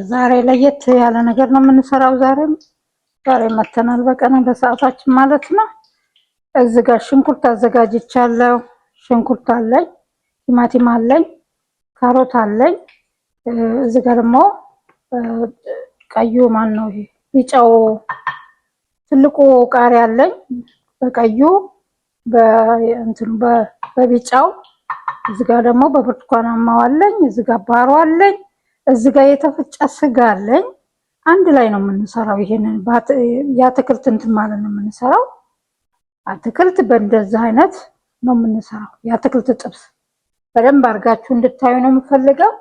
ዛሬ ለየት ያለ ነገር ነው የምንሰራው። ዛሬ መተናል በቀን በሰዓታችን ማለት ነው። እዚህ ጋር ሽንኩርት አዘጋጅቻለሁ። ሽንኩርት አለኝ፣ ቲማቲም አለኝ፣ ካሮት አለኝ። እዚህ ጋር ደግሞ ቀዩ ማን ነው ይሄ ቢጫው ትልቁ ቃሪያ አለኝ። በቀዩ በእንትኑ በቢጫው እዚህ ጋር ደግሞ በብርቱካናማው አለኝ። እዚህ ጋር ባሮ አለኝ። እዚህ ጋር የተፈጨ ስጋ አለኝ። አንድ ላይ ነው የምንሰራው። ይሄንን የአትክልት እንትን ማለት ነው የምንሰራው። አትክልት በእንደዚህ አይነት ነው የምንሰራው። የአትክልት ጥብስ በደንብ አድርጋችሁ እንድታዩ ነው የምፈልገው።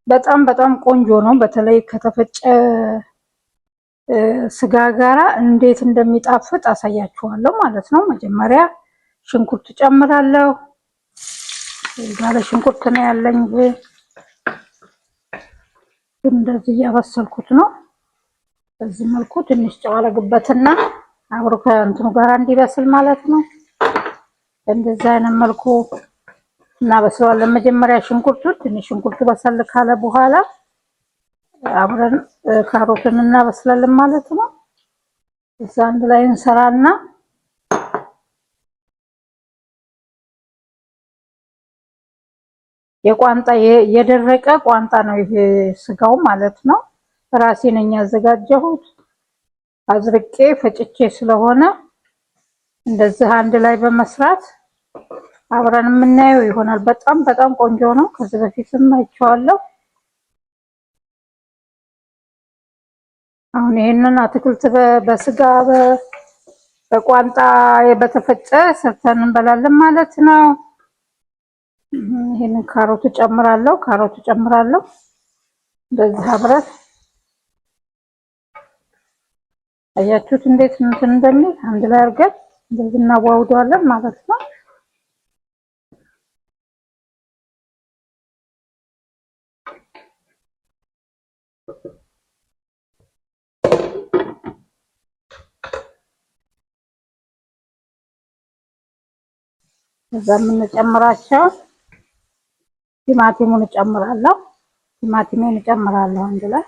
በጣም በጣም ቆንጆ ነው። በተለይ ከተፈጨ ስጋ ጋራ እንዴት እንደሚጣፍጥ አሳያችኋለሁ ማለት ነው። መጀመሪያ ሽንኩርት ጨምራለሁ። ጋለ ሽንኩርት ነው ያለኝ። እንደዚህ እያበሰልኩት ነው። በዚህ መልኩ ትንሽ ጨው አደርግበትና አብሮ ከእንትኑ ጋር እንዲበስል ማለት ነው። እንደዚህ አይነት መልኩ እናበስለዋለን። መጀመሪያ ትንሽ ሽንኩርቱ በሰል ካለ በኋላ አብረን ካሮትን እናበስላለን ማለት ነው። እዛ አንድ ላይ እንሰራና የቋንጣ የደረቀ ቋንጣ ነው ይሄ ስጋው ማለት ነው። ራሴ ነኝ ያዘጋጀሁት። አዝርቄ ፈጭቼ ስለሆነ እንደዚህ አንድ ላይ በመስራት አብረን የምናየው ይሆናል። በጣም በጣም ቆንጆ ነው። ከዚህ በፊትም አይቼዋለሁ። አሁን ይሄንን አትክልት በስጋ በቋንጣ በተፈጨ ሰርተን እንበላለን ማለት ነው። ይሄንን ካሮት ጨምራለሁ። እንደዚህ አብረን አያችሁት እንዴት እንትን እንደሚል አንድ ላይ አድርገን እንደዚህ እናዋውደዋለን ማለት ነው። እዛ የምንጨምራቸው ቲማቲሙን እጨምራለሁ አንድ ላይ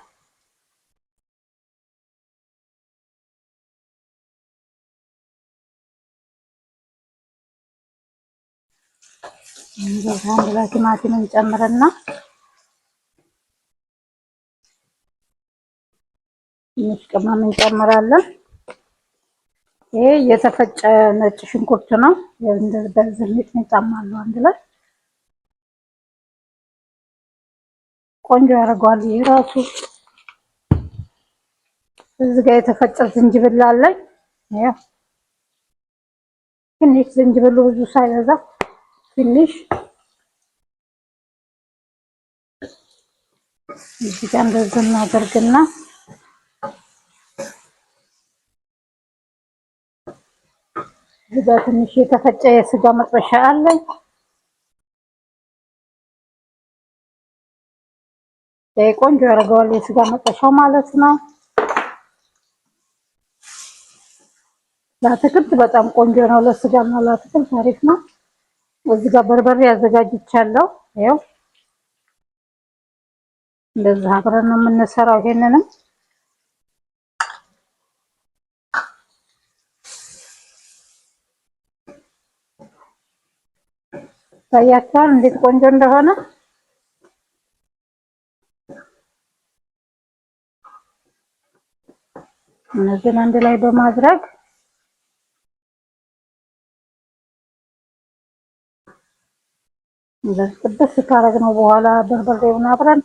ቲማቲሙን ጨምረና ትንሽ ቅመም እንጨምራለን። ይሄ የተፈጨ ነጭ ሽንኩርት ነው። በዚህ ሚጥሚጣም አንድ ላይ ቆንጆ ያደርገዋል። ይሄ ራሱ እዚህ ጋር የተፈጨ ዝንጅብል አለኝ። ያው ትንሽ ዝንጅብሉ ብዙ ሳይበዛ ትንሽ እዚህ ጋር እንደዚህ እናደርግና እዚህ ጋር ትንሽ የተፈጨ የስጋ መጥበሻ አለኝ። ቆንጆ ያደርገዋል የስጋ መጥበሻው ማለት ነው። ለአትክልት በጣም ቆንጆ ነው። ለስጋና ለአትክልት አሪፍ ነው። እዚህ ጋር በርበሬ አዘጋጅቻለሁ። ያው እንደዚህ አብረን ነው የምንሰራው። ይሄንንም ታያችኋል እንዴት ቆንጆ እንደሆነ። እነዚህን አንድ ላይ በማድረግ ጥብስ ካደረግነው በኋላ በርበሬውን አብረን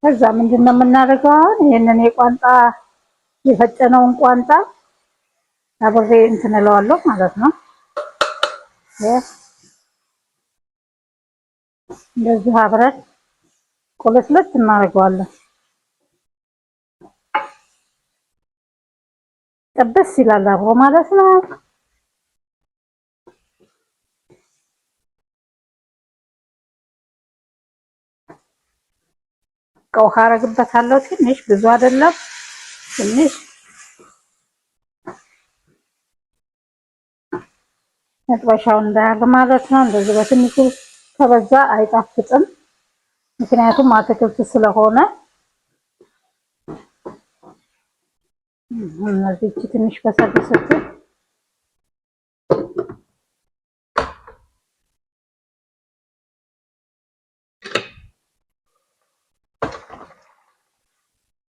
ከዛ ምንድነው የምናደርገው? ይሄንን የፈጨነውን ቋንጣ አብሬ እንትን እለዋለሁ ማለት ነው። እንደዚህ አብረን ቁልስልስ እናደርገዋለን። ጥብስ ይላል አብሮ ማለት ነው። ውሃ አደርግበታለሁ ትንሽ፣ ብዙ አይደለም ትንሽ መጥበሻው እንዳያር ማለት ነው። እንደዚህ በትንሹ ከበዛ አይጣፍጥም፣ ምክንያቱም አትክልት ስለሆነ። እነዚህ ትንሽ በሰል ስትል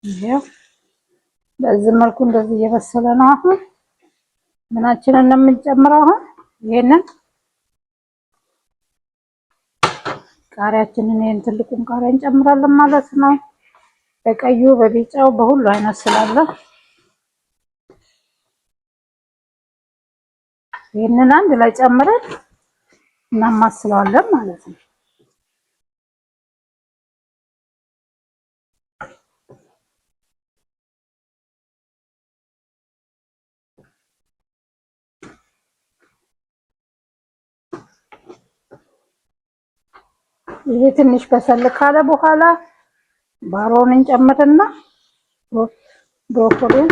ይሄው በዚህ መልኩ እንደዚህ እየበሰለ ነው። አሁን ምናችንን ነው የምንጨምረው? አሁን ይሄንን ቃሪያችንን ይሄን ትልቁን ቃሪያ እንጨምራለን ማለት ነው። በቀዩ በቢጫው በሁሉ አይነት ስላለ ይሄንን አንድ ላይ ጨምረን እናማስለዋለን ማለት ነው። ይሄ ትንሽ በሰል ካለ በኋላ ባሮን እንጨምርና ብሮኮሊን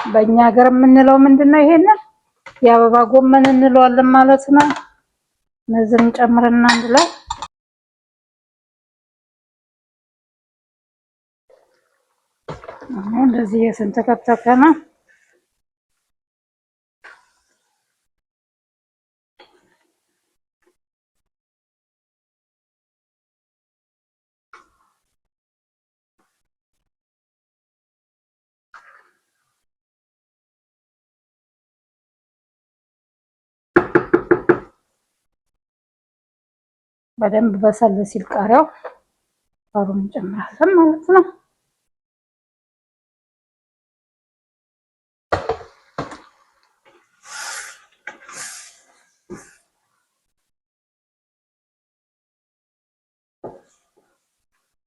በእኛ ሀገር የምንለው ምንድነው? ይሄንን የአበባ ጎመን እንለዋለን ማለት ነው። እነዚህን እንጨምርና አንድ ላይ አሁን እንደዚህ የስንተከተከ ነው። በደንብ በሰል ሲል ቃሪያው ባሮን እንጨምራለን ማለት ነው።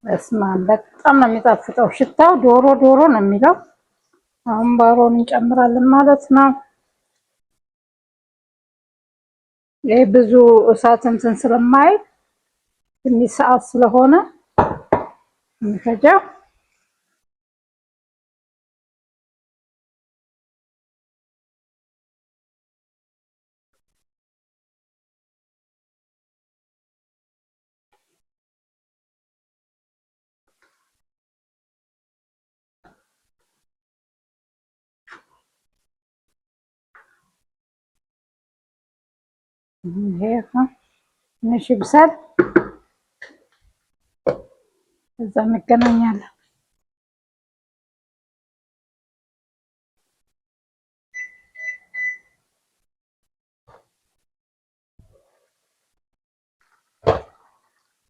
በስማም በጣም ነው የሚጣፍጠው። ሽታው ዶሮ ዶሮ ነው የሚለው። አሁን ባሮን እንጨምራለን ማለት ነው። ይሄ ብዙ እሳት እንትን ስለማይል ትንሽ ሰዓት ስለሆነ የሚፈጀው ይሄ ትንሽ ይብሳል፣ እዛ እንገናኛለን።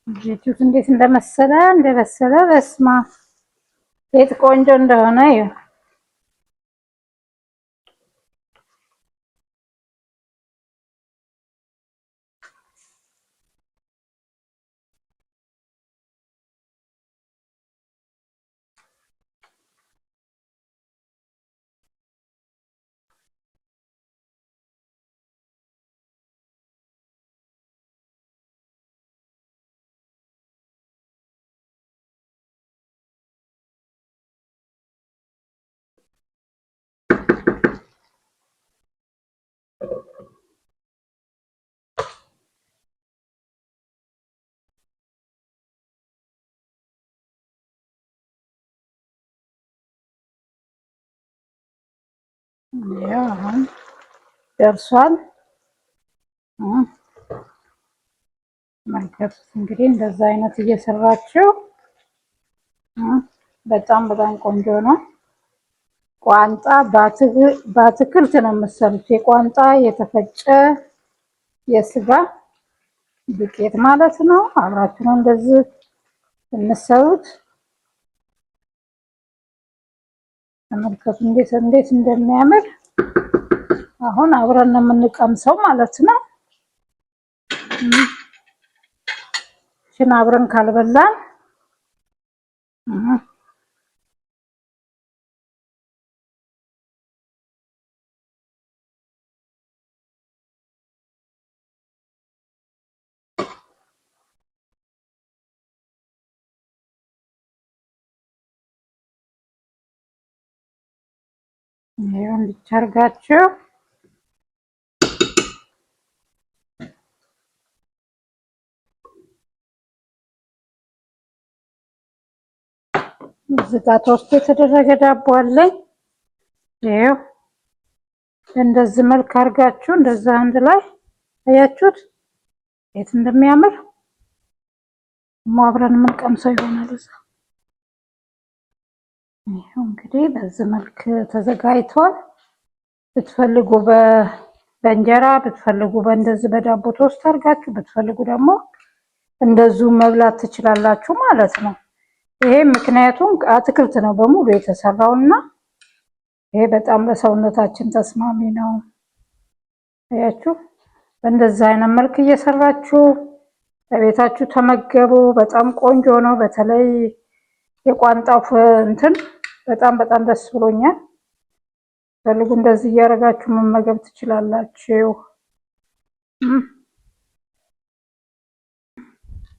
ጂቱት እንዴት እንደበሰለ በስማ ቤት ቆንጆ እንደሆነ ይኸው አሁን ደርሷል። መልከቱት እንግዲህ እንደዛ አይነት እየሰራችሁ በጣም ቆንጆ ነው። ቋንጣ በአትክልት ነው የምትሰሩት። የቋንጣ የተፈጨ የስጋ ዱቄት ማለት ነው። አብራችሁ ነው እንደዚህ የምትሰሩት። ተመልከቱ እንዴት እንደሚያምር። አሁን አብረን ነው የምንቀምሰው ማለት ነው። ሽን አብረን ካልበላን ይሄው እንዲቻርጋችሁ እዚህ ጋር ቶስት የተደረገ ዳቦ አለኝ። ይሄው እንደዚህ መልክ አድርጋችሁ እንደዛ አንድ ላይ አያችሁት የት እንደሚያምር አብረን የምንቀምሰው ይሆናል። እዛ ይሄው እንግዲህ በዚህ መልክ ተዘጋጅቷል። ብትፈልጉ በእንጀራ ብትፈልጉ በእንደዚህ በዳቦ ቶስት አድርጋችሁ ብትፈልጉ ደግሞ እንደዚሁ መብላት ትችላላችሁ ማለት ነው። ይሄ ምክንያቱም አትክልት ነው በሙሉ የተሰራውና ይሄ በጣም ለሰውነታችን ተስማሚ ነው። አያችሁ በእንደዚህ አይነት መልክ እየሰራችሁ በቤታችሁ ተመገቡ። በጣም ቆንጆ ነው። በተለይ የቋንጣው እንትን በጣም ደስ ብሎኛል። ፈልጉ እንደዚህ እያደረጋችሁ መመገብ ትችላላችሁ።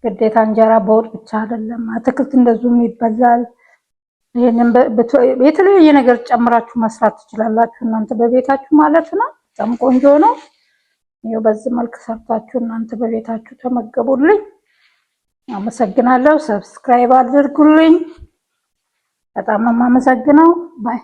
ግዴታ እንጀራ በወጥ ብቻ አይደለም፣ አትክልት እንደዚሁም ይበላል። ይሄንን የተለያየ ነገር ጨምራችሁ መስራት ትችላላችሁ እናንተ በቤታችሁ ማለት ነው። በጣም ቆንጆ ነው። ይሄው በዚህ መልክ ሰርታችሁ እናንተ በቤታችሁ ተመገቡልኝ። አመሰግናለሁ። ሰብስክራይብ አድርጉልኝ። በጣም ነው የማመሰግነው። ባይ